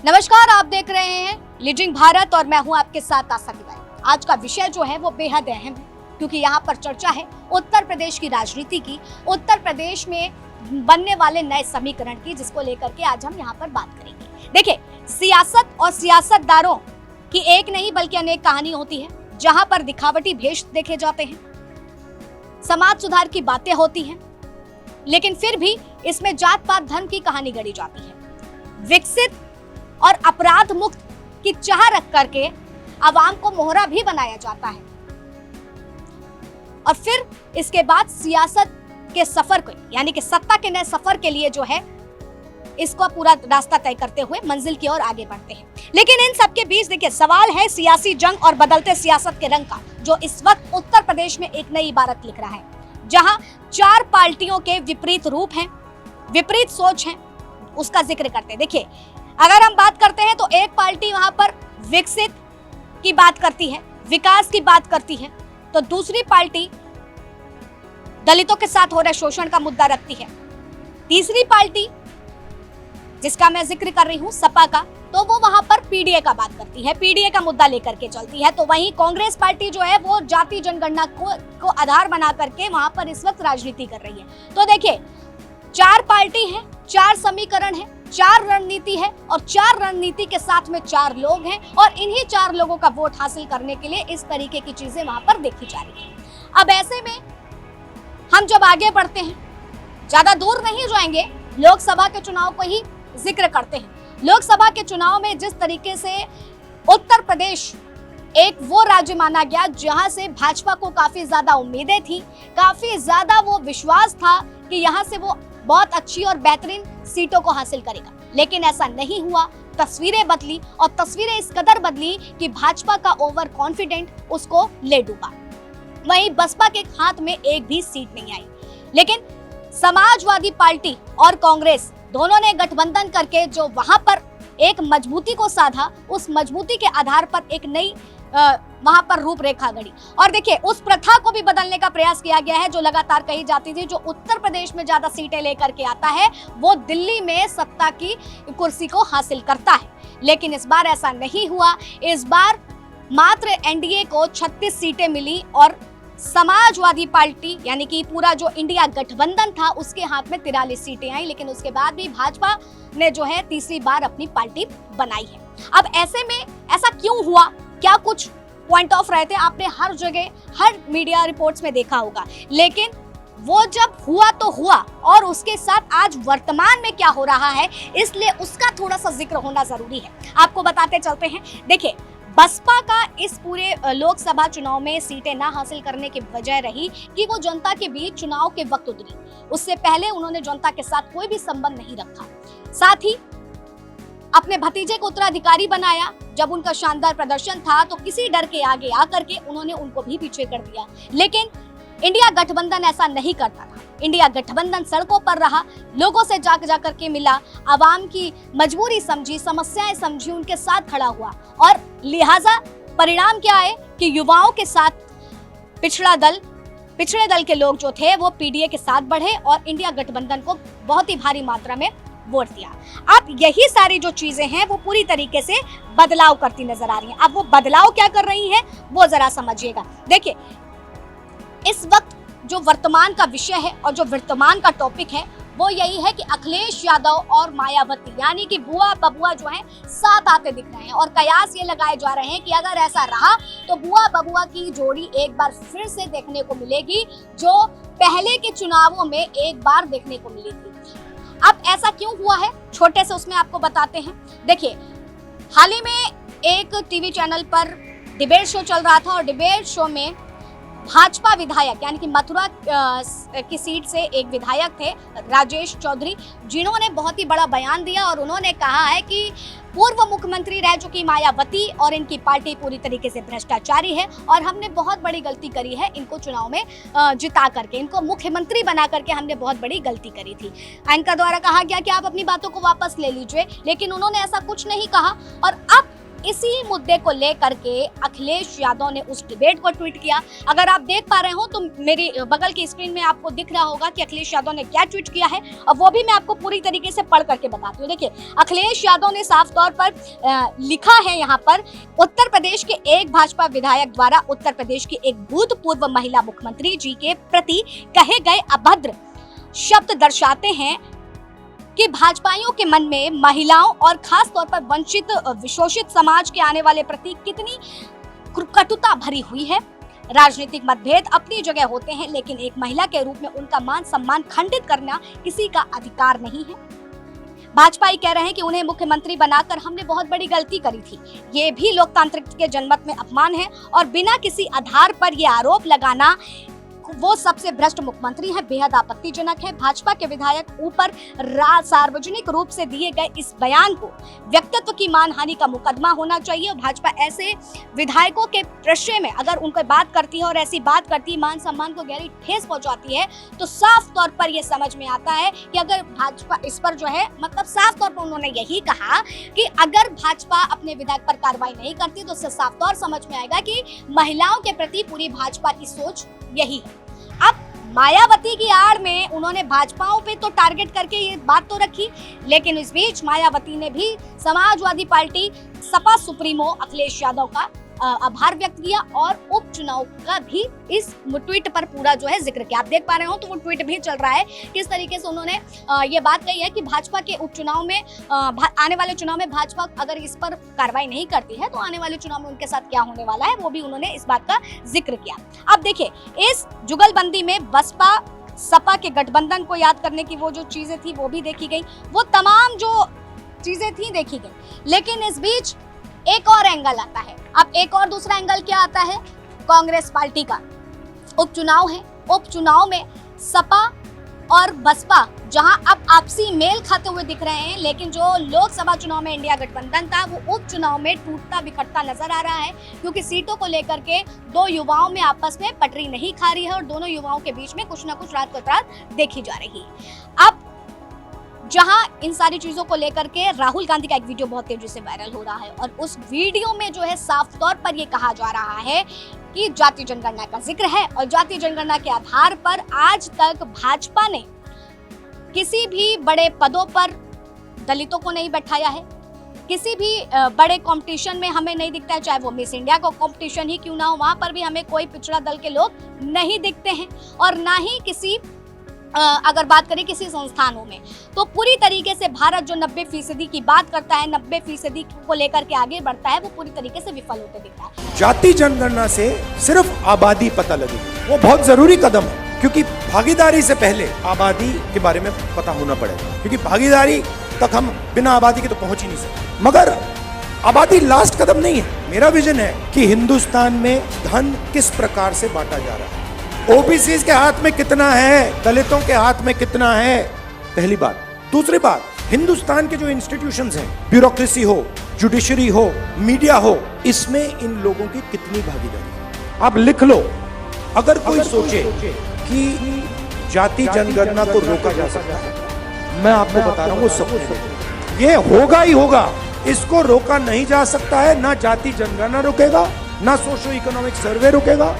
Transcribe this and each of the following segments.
नमस्कार, आप देख रहे हैं लीडिंग भारत और मैं हूं आपके साथ आशा तिवारी। आज का विषय जो है वो बेहद अहम है क्योंकि यहाँ पर चर्चा है उत्तर प्रदेश की राजनीति की, उत्तर प्रदेश में बनने वाले नए समीकरण की, जिसको लेकर के आज हम यहाँ पर बात करेंगे। देखिए, सियासत और सियासतदारों की एक नहीं बल्कि अनेक कहानी होती है, जहाँ पर दिखावटी भेष देखे जाते हैं, समाज सुधार की बातें होती हैं, लेकिन फिर भी इसमें जात पात धर्म की कहानी गढ़ी जाती है। विकसित और अपराध मुक्त की चाह रख करके आवाम को मोहरा भी बनाया जाता है और फिर इसके बाद सियासत के सफर को, यानी कि सत्ता के नए सफर के लिए जो है इसको पूरा रास्ता तय करते हुए मंजिल की ओर आगे बढ़ते हैं। लेकिन इन सब के बीच देखिए, सवाल है सियासी जंग और बदलते सियासत के रंग का, जो इस वक्त उत्तर प्रदेश में एक नई इबारत लिख रहा है, जहां चार पार्टियों के विपरीत रूप हैं, विपरीत सोच है, उसका जिक्र करते हैं। देखिए, अगर हम बात करते हैं तो एक पार्टी वहां पर विकसित की बात करती है, विकास की बात करती है, तो दूसरी पार्टी दलितों के साथ हो रहे शोषण का मुद्दा रखती है। तीसरी पार्टी जिसका मैं जिक्र कर रही हूं, सपा का, तो वो वहां पर पीडीए का बात करती है, पीडीए का मुद्दा लेकर के चलती है। तो वहीं कांग्रेस पार्टी जो है वो जाति जनगणना को आधार बना करके वहां पर इस वक्त राजनीति कर रही है। तो देखिए, चार पार्टी है, चार समीकरण है, चार रणनीति है और चार रणनीति के साथ में चार लोग हैं और इन्हीं चार लोगों का वोट हासिल करने के लिए इस तरीके की चीजें वहां पर देखी जा रही है। अब ऐसे में हम जब आगे बढ़ते हैं, ज्यादा दूर नहीं जाएंगे, लोकसभा के चुनाव को ही जिक्र करते हैं। लोकसभा के चुनाव में जिस तरीके से उत्तर प्रदेश एक वो राज्य माना गया जहां से भाजपा को काफी ज्यादा उम्मीदें थी, काफी ज्यादा वो विश्वास था कि यहां से वो बहुत अच्छी और बेहतरीन सीटों को हासिल करेगा, लेकिन ऐसा नहीं हुआ। तस्वीरें बदली और तस्वीरें इस कदर बदली कि भाजपा का ओवर कॉन्फिडेंट उसको ले डूबा। वहीं बसपा के हाथ में एक भी सीट नहीं आई, लेकिन समाजवादी पार्टी और कांग्रेस दोनों ने गठबंधन करके जो वहां पर एक मजबूती को साधा, उस मजबूती के आधार पर एक नई वहां पर रूपरेखा गढ़ी। और देखिए, उस प्रथा को भी बदलने का प्रयास किया गया है जो लगातार कही जाती थी, जो उत्तर प्रदेश में ज्यादा सीटें लेकर के आता है वो दिल्ली में सत्ता की कुर्सी को हासिल करता है, लेकिन इस बार ऐसा नहीं हुआ। इस बार मात्र एनडीए को 36 सीटें मिली और समाजवादी पार्टी यानी कि पूरा जो इंडिया गठबंधन था उसके हाथ में 43 सीटें आई, लेकिन उसके बाद भी भाजपा ने जो है तीसरी बार अपनी पार्टी बनाई है। अब ऐसे में ऐसा क्यों हुआ, क्या कुछ पॉइंट ऑफ रहते आपने हर जगह हर मीडिया रिपोर्ट्स में देखा होगा, लेकिन वो जब हुआ तो हुआ और उसके साथ आज वर्तमान में क्या हो रहा है, इसलिए उसका थोड़ा सा जिक्र होना जरूरी है। आपको बताते चलते हैं। देखिए, बसपा का इस पूरे लोकसभा चुनाव में सीटें ना हासिल करने की वजह रही कि वो जनता के बीच चुनाव के वक्त उतरी। उससे पहले उन्होंने जनता के साथ कोई भी संबंध नहीं रखा, साथ ही अपने भतीजे को उत्तराधिकारी बनाया। जब उनका शानदार प्रदर्शन था तो किसी डर के आगे आकर के उन्होंने उनको भी पीछे कर दिया, लेकिन इंडिया गठबंधन ऐसा नहीं करता था। इंडिया गठबंधन सड़कों पर रहा, लोगों से जाकर के मिला, आवाम की मजबूरी समझी, समस्याएं समझी, उनके साथ खड़ा हुआ और लिहाजा परिणाम क्या है कि युवाओं के साथ पिछड़े दल के लोग जो थे वो पीडीए के साथ बढ़े और इंडिया गठबंधन को बहुत ही भारी मात्रा में वोट दिया। अब यही सारी जो चीजें हैं वो पूरी तरीके से बदलाव करती नजर आ रही हैं। अब वो बदलाव क्या कर रही हैं वो जरा समझिएगा। देखिए, इस वक्त जो वर्तमान का विषय है और जो वर्तमान का टॉपिक है वो यही है कि अखिलेश यादव और मायावती यानी कि बुआ बबुआ जो है साथ आते दिख रहे हैं और कयास ये लगाए जा रहे हैं कि अगर ऐसा रहा तो बुआ बबुआ की जोड़ी एक बार फिर से देखने को मिलेगी, जो पहले के चुनावों में एक बार देखने को मिली थी। अब ऐसा क्यों हुआ है, छोटे से उसमें आपको बताते हैं। देखिए, हाल ही में एक टीवी चैनल पर डिबेट शो चल रहा था और डिबेट शो में भाजपा विधायक यानी कि मथुरा की सीट से एक विधायक थे राजेश चौधरी, जिन्होंने बहुत ही बड़ा बयान दिया और उन्होंने कहा है कि पूर्व मुख्यमंत्री रह चुकी मायावती और इनकी पार्टी पूरी तरीके से भ्रष्टाचारी है और हमने बहुत बड़ी गलती करी है इनको चुनाव में जिता करके, इनको मुख्यमंत्री बना करके हमने बहुत बड़ी गलती करी थी। एंकर द्वारा कहा गया कि आप अपनी बातों को वापस ले लीजिए, लेकिन उन्होंने ऐसा कुछ नहीं कहा और अब इसी मुद्दे को लेकर के अखिलेश यादव ने उस डिबेट को ट्वीट किया। अगर आप देख पा रहे हो तो मेरी बगल की स्क्रीन में आपको दिख रहा होगा कि अखिलेश यादव ने क्या ट्वीट किया है, और वो भी मैं आपको पूरी तरीके से पढ़ करके बताती हूँ। देखिए, अखिलेश यादव ने साफ तौर पर लिखा है यहाँ पर, उत्तर प्रदेश के एक भाजपा विधायक द्वारा उत्तर प्रदेश की एक भूतपूर्व महिला मुख्यमंत्री जी के प्रति कहे गए अभद्र शब्द दर्शाते हैं कि भाजपाइयों के मन में महिलाओं और खास तौर पर वंचित विशोषित समाज के आने वाले प्रति कितनी कटुता भरी हुई है। राजनीतिक मतभेद अपनी जगह होते हैं, लेकिन एक महिला के रूप में उनका मान सम्मान खंडित करना किसी का अधिकार नहीं है। भाजपाई कह रहे हैं कि उन्हें मुख्यमंत्री बनाकर हमने बहुत बड़ी गलती करी थी। ये भी लोकतांत्रिक के जनमत में अपमान है, और बिना किसी आधार पर यह आरोप लगाना वो सबसे भ्रष्ट मुख्यमंत्री है, बेहद आपत्तिजनक है। भाजपा के विधायक ऊपर सार्वजनिक रूप से दिए गए इस बयान को व्यक्तित्व की मानहानि का मुकदमा होना चाहिए। और भाजपा ऐसे विधायकों के प्रश्न में अगर उनको बात करती है और ऐसी बात करती है, मान सम्मान को गहरी ठेस पहुंचाती है, तो साफ तौर पर यह समझ में आता है कि अगर भाजपा इस पर जो है, मतलब साफ तौर पर उन्होंने यही कहा कि अगर भाजपा अपने विधायक पर कार्रवाई नहीं करती तो उससे साफ तौर समझ में आएगा कि महिलाओं के प्रति पूरी भाजपा की सोच यही है। अब मायावती की आड़ में उन्होंने भाजपाओं पे तो टारगेट करके ये बात तो रखी, लेकिन इस बीच मायावती ने भी समाजवादी पार्टी सपा सुप्रीमो अखिलेश यादव का आभार व्यक्त किया और उपचुनाव का भी इस ट्वीट पर पूरा जो है जिक्र किया। आप देख पा रहे हो तो वो ट्वीट भी चल रहा है, किस तरीके से उन्होंने ये बात कही है कि भाजपा के उपचुनाव में आने वाले चुनाव में भाजपा अगर इस पर कार्रवाई नहीं करती है तो आने वाले चुनाव में उनके साथ क्या होने वाला है, वो भी उन्होंने इस बात का जिक्र किया। अब देखिए, इस जुगलबंदी में बसपा सपा के गठबंधन को याद करने की वो जो चीजें थी वो भी देखी गई, वो तमाम जो चीजें थी देखी गई। लेकिन इस बीच एक और एंगल आता है। अब एक और दूसरा एंगल क्या आता है? कांग्रेस पार्टी का उपचुनाव है। उपचुनाव में सपा और बसपा जहां अब आपसी मेल खाते हुए दिख रहे हैं, लेकिन जो लोकसभा चुनाव में इंडिया गठबंधन था वो उपचुनाव में टूटता बिखरता नजर आ रहा है, क्योंकि सीटों को लेकर के दो युवाओं में आपस में पटरी नहीं खा रही है और दोनों युवाओं के बीच में कुछ ना कुछ रात को रात देखी जा रही है। अब जहां इन सारी चीजों को लेकर के राहुल गांधी का एक वीडियो बहुत तेजी से वायरल हो रहा है, और उस वीडियो में जो है साफ तौर पर यह कहा जा रहा है कि जातीय जनगणना का जिक्र है, और जातीय जनगणना के आधार पर आज तक भाजपा ने किसी भी बड़े पदों पर दलितों को नहीं बैठाया है। किसी भी बड़े कंपटीशन में हमें नहीं दिखता है, चाहे वो मिस इंडिया का कंपटीशन ही क्यों ना हो, वहां पर भी हमें कोई पिछड़ा दल के लोग नहीं दिखते हैं, और ना ही किसी अगर बात करें किसी संस्थानों में, तो पूरी तरीके से भारत जो 90% की बात करता है, 90% को लेकर के आगे बढ़ता है, वो पूरी तरीके से विफल होते दिखता है। जाति जनगणना से सिर्फ आबादी पता लगेगी, वो बहुत जरूरी कदम है, क्योंकि भागीदारी से पहले आबादी के बारे में पता होना पड़ेगा, क्योंकि भागीदारी तक हम बिना आबादी के तो पहुंच ही नहीं सकते। मगर आबादी लास्ट कदम नहीं है। मेरा विजन है कि हिंदुस्तान में धन किस प्रकार से बांटा जा रहा है, ओबीसी के हाथ में कितना है, दलितों के हाथ में कितना है, पहली बात। दूसरी बात, हिंदुस्तान के जो इंस्टीट्यूशंस हैं, ब्यूरोक्रेसी हो, जुडिशरी हो, मीडिया हो, इसमें इन लोगों की कितनी भागीदारी। आप लिख लो, अगर कोई सोचे कि जाति जनगणना को रोका जा सकता है, मैं आपको बता रहा हूं वो सपने, ये होगा ही होगा। इसको रोका नहीं जा सकता है, ना जाति जनगणना रुकेगा, ना सोशो इकोनॉमिक सर्वे रुकेगा।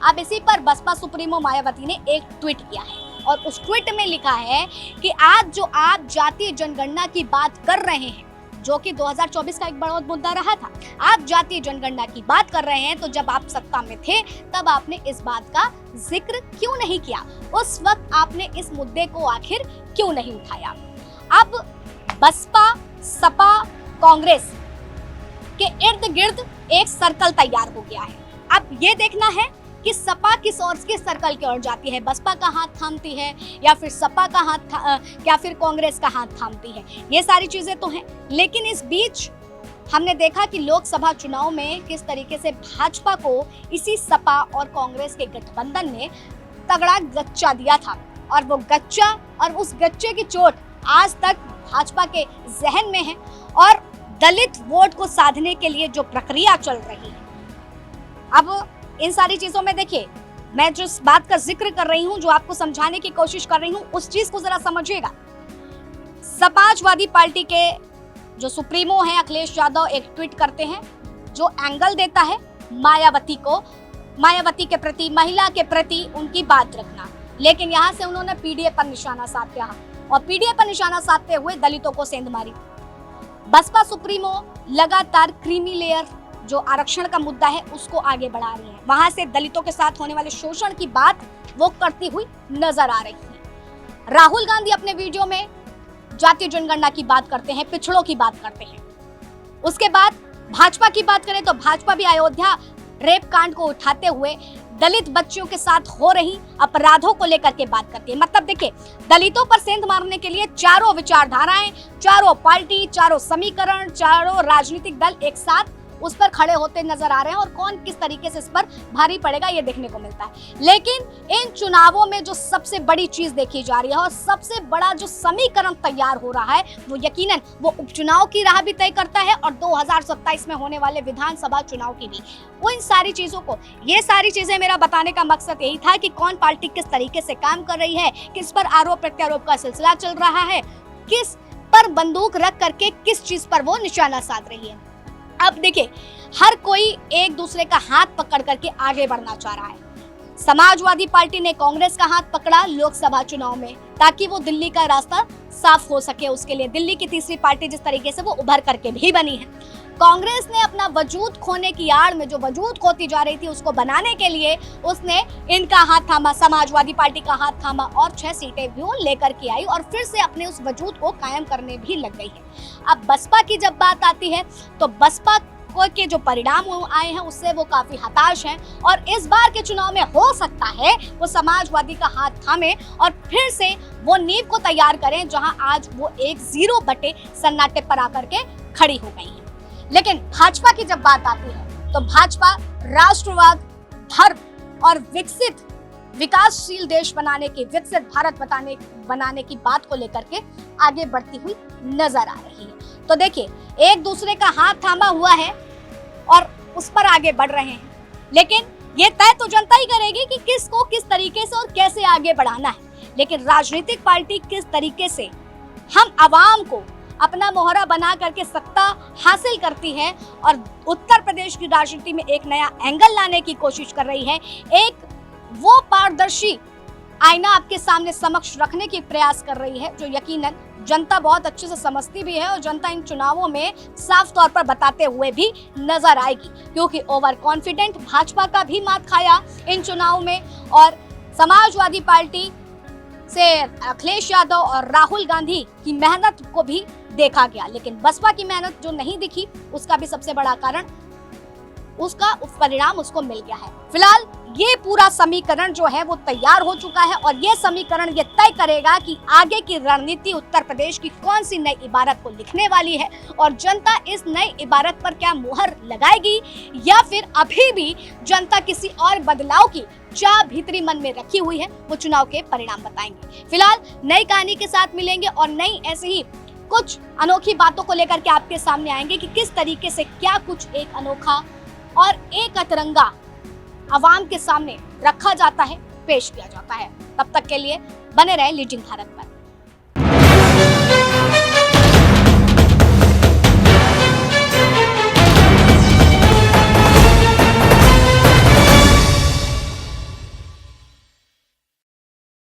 अब इसी पर बसपा सुप्रीमो मायावती ने एक ट्वीट किया है, और उस ट्वीट में लिखा है कि आज जो आप जातीय जनगणना की बात कर रहे हैं, जो कि 2024 का एक बड़ा मुद्दा रहा था, आप जातीय जनगणना की बात कर रहे हैं, तो जब आप सत्ता में थे तब आपने इस बात का जिक्र क्यों नहीं किया? उस वक्त आपने इस मुद्दे को आखिर क्यों नहीं उठाया? अब बसपा सपा कांग्रेस के इर्द गिर्द एक सर्कल तैयार हो गया है। अब ये देखना है कि सपा किस ओर के सर्कल की ओर जाती है, बसपा का हाथ थामती है या फिर सपा का हाथ या फिर कांग्रेस का हाथ थामती है। ये सारी चीजें तो हैं, लेकिन इस बीच हमने देखा कि लोकसभा चुनाव में किस तरीके से भाजपा को इसी सपा और कांग्रेस के गठबंधन ने तगड़ा गच्चा दिया था, और वो गच्चा और उस गच्चे की चोट आज तक भाजपा के जहन में है, और दलित वोट को साधने के लिए जो प्रक्रिया चल रही है। अब इन सारी चीजों में देखिए, मैं जिस बात का जिक्र कर रही हूं, जो आपको समझाने की कोशिश कर रही हूं, उस चीज को जरा समझिएगा। समाजवादी पार्टी के जो सुप्रीमो है अखिलेश यादव एक ट्वीट करते हैं जो एंगल देता है मायावती के प्रति, महिला के प्रति उनकी बात रखना, लेकिन यहाँ से उन्होंने पीडीए पर निशाना साधा और पीडीए पर निशाना साधते हुए दलितों को सेंध मारी। बसपा सुप्रीमो लगातार क्रीमी लेयर जो आरक्षण का मुद्दा है उसको आगे बढ़ा रही है, वहां से दलितों के साथ होने वाले शोषण की बात वो करती हुई नजर आ रही है। राहुल गांधी अपने वीडियो में जातीय जनगणना की बात करते हैं, पिछड़ों की बात करते हैं। उसके बाद भाजपा की बात करें तो भाजपा भी अयोध्या रेप कांड को उठाते हुए दलित बच्चियों के साथ हो रही अपराधों को लेकर के बात करती है। मतलब देखिए, दलितों पर सेंध मारने के लिए चारों विचारधाराएं, चारों पार्टी, चारों समीकरण, चारों राजनीतिक दल एक साथ उस पर खड़े होते नजर आ रहे हैं और कौन किस तरीके से इस पर भारी पड़ेगा ये देखने को मिलता है। लेकिन इन चुनावों में जो सबसे बड़ी चीज देखी जा रही है और सबसे बड़ा जो समीकरण तैयार हो रहा है वो यकीनन वो उपचुनाव की राह भी तय करता है और 2027 में होने वाले विधानसभा चुनाव की भी। उन सारी चीजों को, ये सारी चीजें मेरा बताने का मकसद यही था कि कौन पार्टी किस तरीके से काम कर रही है, किस पर आरोप प्रत्यारोप का सिलसिला चल रहा है, किस पर बंदूक रख करके किस चीज पर वो निशाना साध रही है। अब देखिए, हर कोई एक दूसरे का हाथ पकड़ करके आगे बढ़ना चाह रहा है। समाजवादी पार्टी ने कांग्रेस का हाथ पकड़ा लोकसभा चुनाव में ताकि वो दिल्ली का रास्ता साफ हो सके। उसके लिए दिल्ली की तीसरी पार्टी जिस तरीके से वो उभर करके भी बनी है, कांग्रेस ने अपना वजूद खोने की आड़ में जो वजूद खोती जा रही थी उसको बनाने के लिए उसने इनका हाथ थामा, समाजवादी पार्टी का हाथ थामा और 6 सीटें भी वो लेकर के आई और फिर से अपने उस वजूद को कायम करने भी लग गई है। अब बसपा की जब बात आती है तो बसपा के जो परिणाम आए हैं उससे वो काफी हताश हैं और इस बार के चुनाव में हो सकता है वो समाजवादी का हाथ थामे और फिर से वो नींव को तैयार करें जहां आज वो एक 0 बटे सन्नाटे पर आकर के खड़ी हो गई है। लेकिन भाजपा की जब बात आती है तो भाजपा राष्ट्रवाद, धर्म और विकसित विकासशील देश बनाने की, विकसित भारत बनाने की बात को लेकर के आगे बढ़ती हुई नजर आ रही है। तो देखिए, एक दूसरे का हाथ थामा हुआ है और उस पर आगे बढ़ रहे हैं, लेकिन ये तय तो जनता ही करेगी कि किसको किस तरीके से और कैसे आगे बढ़ाना है। लेकिन राजनीतिक पार्टी किस तरीके से हम आवाम को अपना मोहरा बना करके सत्ता हासिल करती है और उत्तर प्रदेश की राजनीति में एक नया एंगल लाने की कोशिश कर रही है, एक वो पारदर्शी आईना आपके सामने समक्ष रखने की प्रयास कर रही है जो यकीनन जनता बहुत अच्छे से समझती भी है और जनता इन चुनावों में साफ तौर पर बताते हुए भी नजर आएगी, क्योंकि ओवर कॉन्फिडेंट भाजपा का भी मात खाया इन चुनावों में और समाजवादी पार्टी से अखिलेश यादव और राहुल गांधी की मेहनत को भी देखा गया, लेकिन बसपा की मेहनत जो नहीं दिखी उसका भी सबसे बड़ा कारण उसका परिणाम उसको मिल गया है। फिलहाल ये पूरा समीकरण जो है वो तैयार हो चुका है और ये समीकरण ये तय करेगा कि आगे की रणनीति उत्तर प्रदेश की कौन सी नई इबारत को लिखने वाली है और जनता इस नई इबारत पर क्या मुहर लगाएगी या फिर अभी भी जनता किसी और बदलाव की चाह भीतरी मन में रखी हुई है, वो चुनाव के परिणाम बताएंगे। फिलहाल नई कहानी के साथ मिलेंगे और नई ऐसे ही कुछ अनोखी बातों को लेकर के आपके सामने आएंगे कि किस तरीके से क्या कुछ एक अनोखा और एक अतरंगा आवाम के सामने रखा जाता है, पेश किया जाता है। तब तक के लिए बने रहे लीडिंग भारत पर।